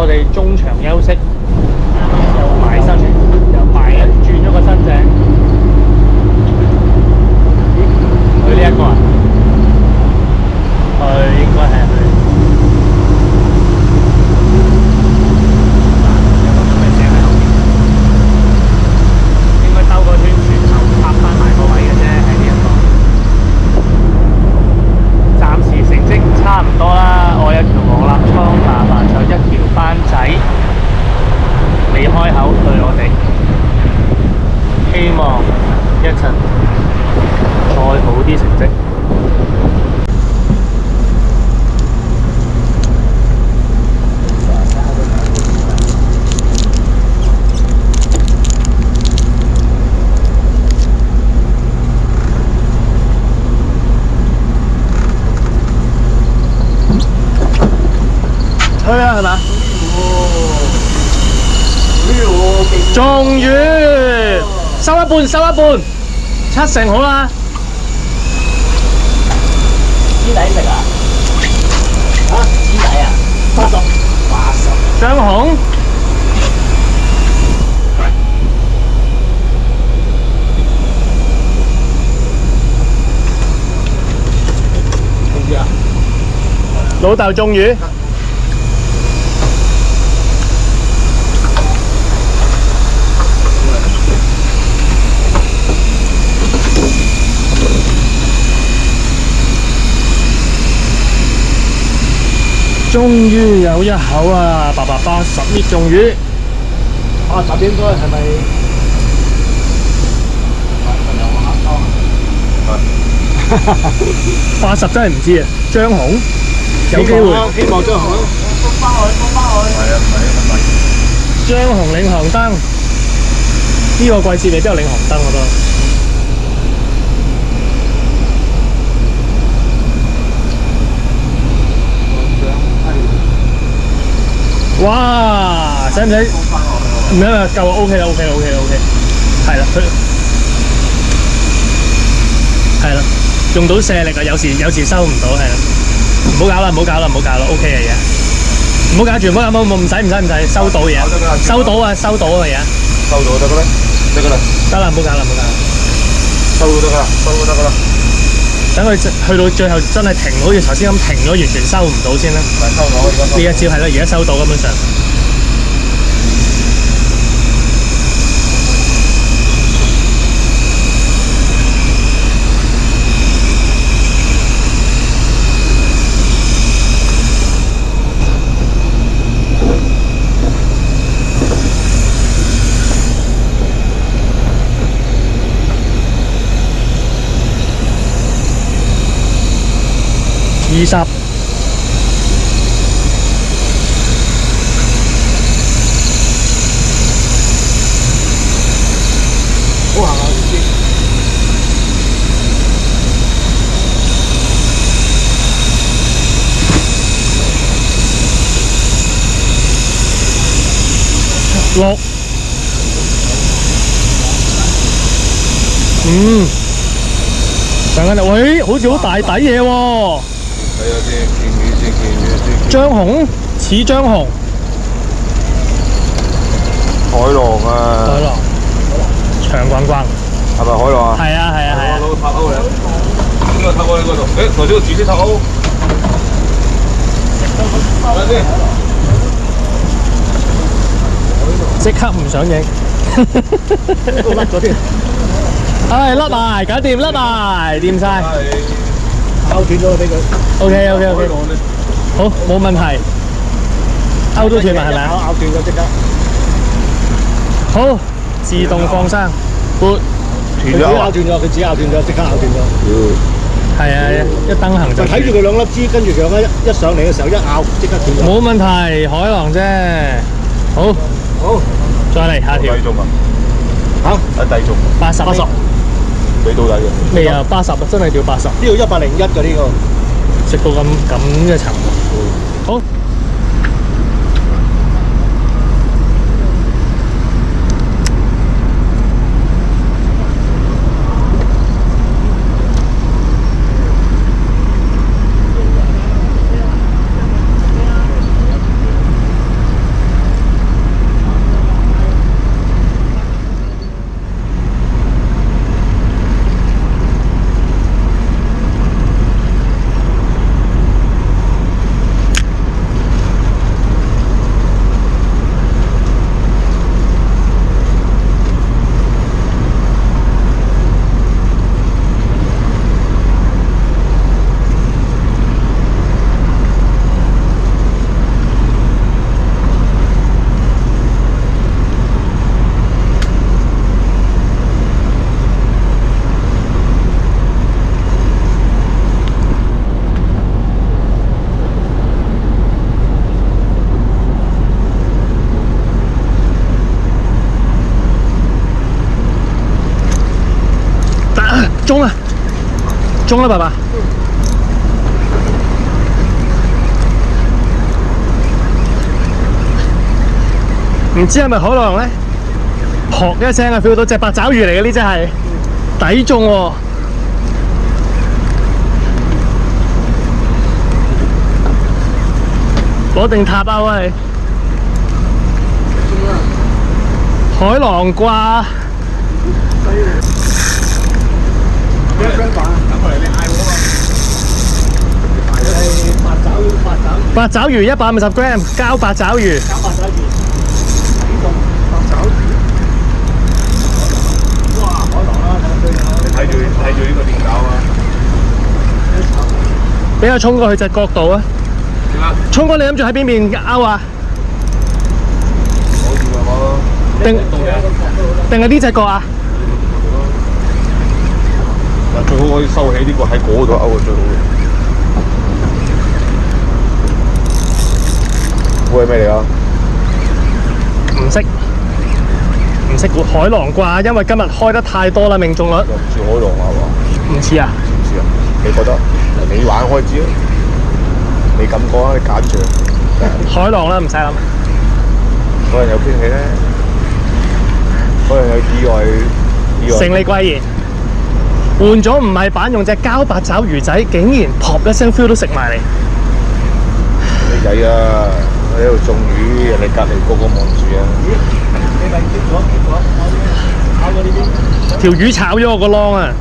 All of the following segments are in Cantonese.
我哋中場休息，又埋身，又埋轉咗個新井。佢呢一個啊，佢應該係佢。有個咁嘅井喺後面，應該兜個圈轉頭插翻埋個位嘅啫，喺呢一個。暫時成績差唔多啦，我一條黃立倉，麻煩就一條班仔未開口對我哋，希望一陣再好啲成績。推啦係嘛？終於收一半，收一半，七成好啦。豬底食啊？啊，豬底啊？80。張紅，老豆中魚。終於有一口啊！爸爸80搣中魚，80應該係咪？80真係唔知啊！張紅有機會，希望張紅封翻去，封翻去。係啊，唔係。張紅領航燈，呢個季節未必有領航燈我都。哇！使唔使？唔使啦，夠 OK 啦 ，OK 啦 ，OK 啦 ，OK。係啦，佢係啦，用到卸力啊！有時收唔到，係啦。唔好搞啦，唔好搞啦，唔好搞啦 ，OK 嘅嘢。唔好搞住，唔好搞，唔使，收到嘢，收到啊，收到啊嘢。收到得㗎啦，得㗎啦。得啦，唔好搞啦，唔好搞啦。收到得㗎啦，收到得㗎啦。等佢去到最後真係停，好似頭先咁停咗，完全收唔到先啦。唔係收到，而家收到。呢一招係啦，而家收到根本上。20。好行啊！6。等緊啦，喂，好似好大底嘢喎。睇下先，見魚先。張紅似張紅，海浪啊！海浪，長滾滾，係咪海浪啊？係啊係啊係啊！攞個塔鈎嚟，呢個塔鈎喺嗰度。誒，頭先個自己塔鈎。睇下先。即刻唔想影，都甩咗添。唉，甩埋，搞掂，甩埋，掂晒。勾斷咗俾佢。OK，好，冇問題。勾都斷埋係咪啊？咬斷咗即刻。好，自動放生，撥。佢自己咬斷咗，即刻咬斷咗。係啊，一登行就。睇住佢兩粒珠，跟住佢一上嚟嘅時候一咬，即刻斷咗。冇問題，海浪啫。好，再嚟下條。低中啊！嚇？低中。80。未到底嘅。未啊，80啊，真係叫80。呢度101嘅呢個。食到咁嘅層。好。中啦，中啦，爸爸。唔知係咪海浪咧？撲一聲啊 ，feel 到隻八爪魚嚟嘅呢只係，抵中喎。攞定塔啊喂！海浪掛。八爪魚150 gram， 膠八爪魚。睇住呢個電搞啊！俾我衝過去隻角度啊！聰哥，你諗住喺邊邊勾啊？定係呢隻角啊？嗱，最好可以收起呢個喺嗰度勾啊，最好嘅。會係咩嚟啊？唔識估海浪啩，因為今日開得太多啦，命中率。又唔似海浪啊嘛？唔似啊？唔似啊？你覺得？你玩開知啊？你咁講啊？你揀住。海浪啦，唔使諗。可能有天氣咧，可能有意外。勝利貴言，換咗唔係板，用隻膠八爪魚仔，竟然撲一聲 feel 都食埋嚟。你仔啊！我喺度種魚，人哋隔離個個望住啊！你咪結果炒咗呢邊。條魚炒咗我個窿啊！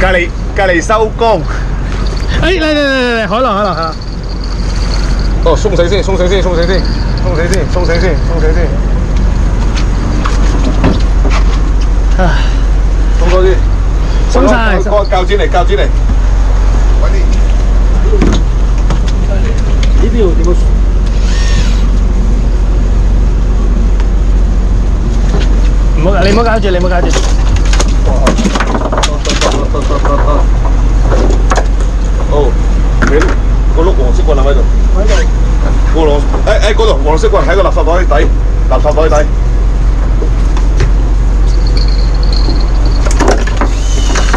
隔離收工。嚟，海浪！哦，鬆死先。鬆死先。唉，鬆多啲。鬆晒。鉸剪嚟。快啲。呢邊點樣？你唔好搞住。哦，你個碌黃色棍喺度。嗰度黃色棍喺個垃圾袋底。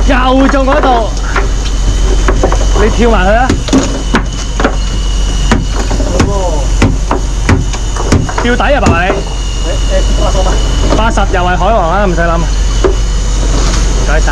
又中嗰度，你跳埋去啊！吊底啊，爸爸你？80又係海王啦，唔使諗。唔該晒。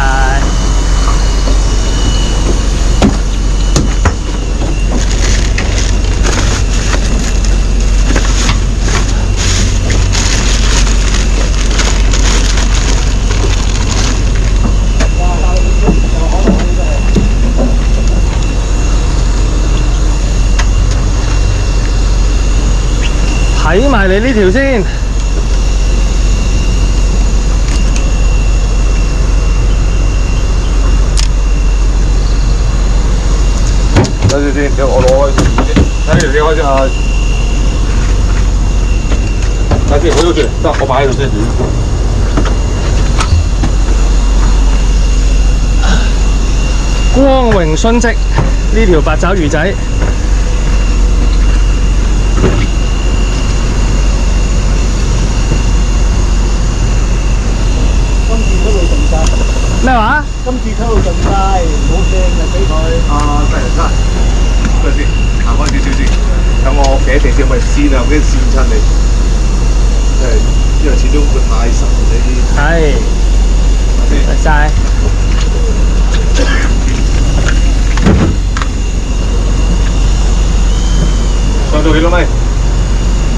睇埋你呢條先。等陣先，我攞開先。睇住你開先啊！等先，我要住，得我擺喺度先。光榮殉職呢條八爪魚仔。咩話？今次抽到盡晒，冇聲就俾佢。啊，得，等陣先，行開少少先。等我企一定先，咪跣啊，驚跣親你。因為始終佢太實呢啲。係。唔該晒。上到幾多米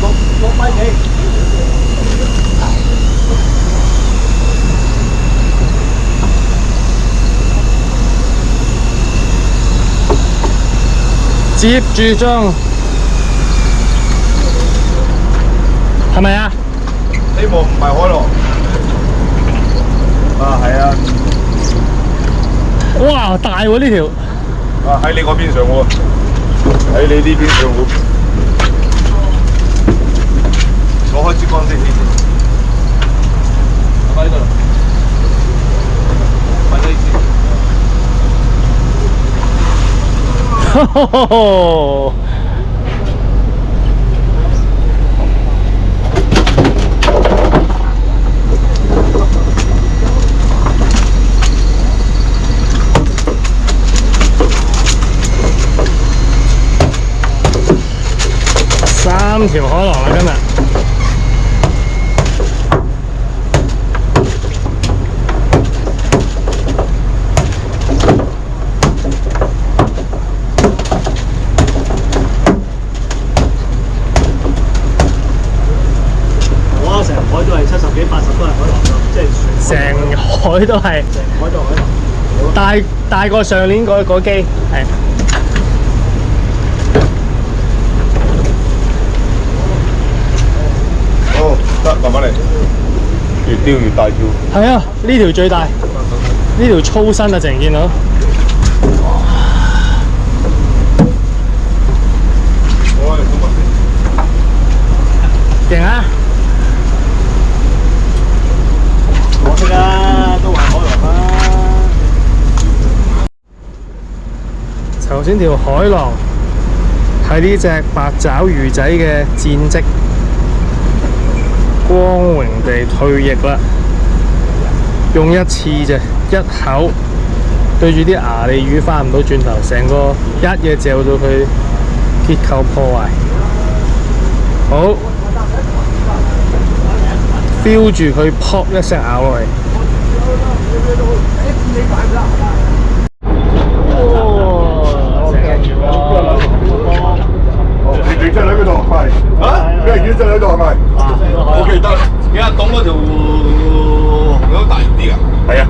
？6米幾。接住裝，係咪啊？希望唔係海浪。啊，係啊。哇，大喎呢條！啊，喺你嗰邊上喎，喺你呢邊上喎。攞開支竿先，擺喺度，擺低先。3條海浪啦今日。哇！成海都係70幾80都係海浪㗎，即係成海都係成海都係海浪。大過上年嗰機係。哦，得，慢慢嚟，越釣越大條。係啊，呢條最大，呢條粗身啊，淨見到。勁啊！可惜啦，都話海浪啦。頭先條海浪係呢隻八爪魚仔嘅戰績，光榮地退役啦。用一次啫，一口對住啲牙利魚翻唔到轉頭，成個一嘢嚼到佢結構破壞。好 feel 住佢撲一聲咬落嚟。你真係喺嗰度係啊？咩魚真係喺度係咪？OK得。而家講嗰條紅油大啲啊？係啊。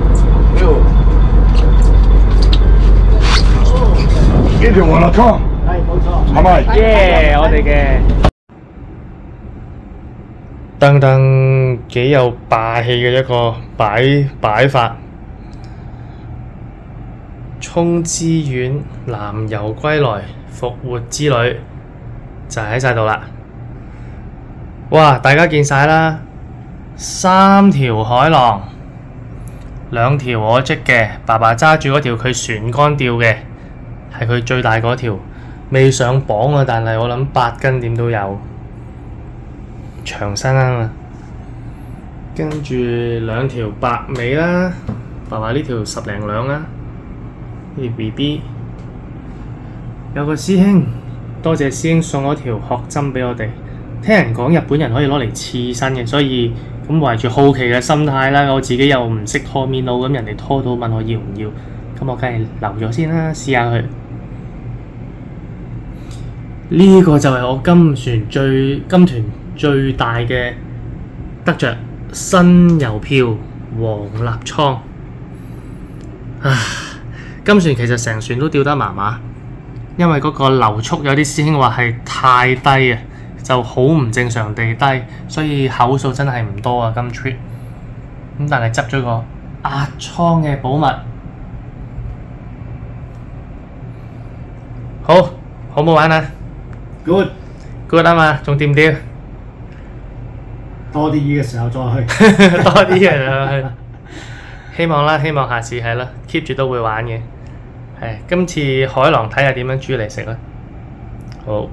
呢條黃立倉係冇錯。係咪？耶！我哋嘅噔噔幾有霸氣嘅一個擺法。沖之丸南遊歸來復活之旅就喺晒度啦！哇！大家見晒啦，3條海浪，2條我織嘅，爸爸揸住嗰條佢船竿釣嘅，係佢最大嗰條，未上磅啊，但係我諗8斤點都有，長身啊！跟住2條白尾啦，爸爸呢條10零兩啦。呢條 BB 有個師兄，多謝師兄送咗條殼針俾我哋。聽人講日本人可以攞嚟刺身嘅，所以咁懷住好奇嘅心態啦，我自己又唔識拖面路，咁人哋拖到問我要唔要，咁我梗係留咗先啦，試下佢。呢個就係我今團最大嘅得着，新郵票黃立倉。今船其實成船都釣得麻麻，因為嗰個流速有啲師兄話係太低啊，就好唔正常地低，所以口數真係唔多啊今 trip。咁但係執咗個壓倉嘅寶物，好唔好玩啊 ？Good 啊嘛，仲掂唔掂？多啲魚嘅時候再去。多啲嘅時候去。希望啦，希望下次係啦 ，keep 住都會玩嘅。係今次海浪睇下點樣煮嚟食啦。好。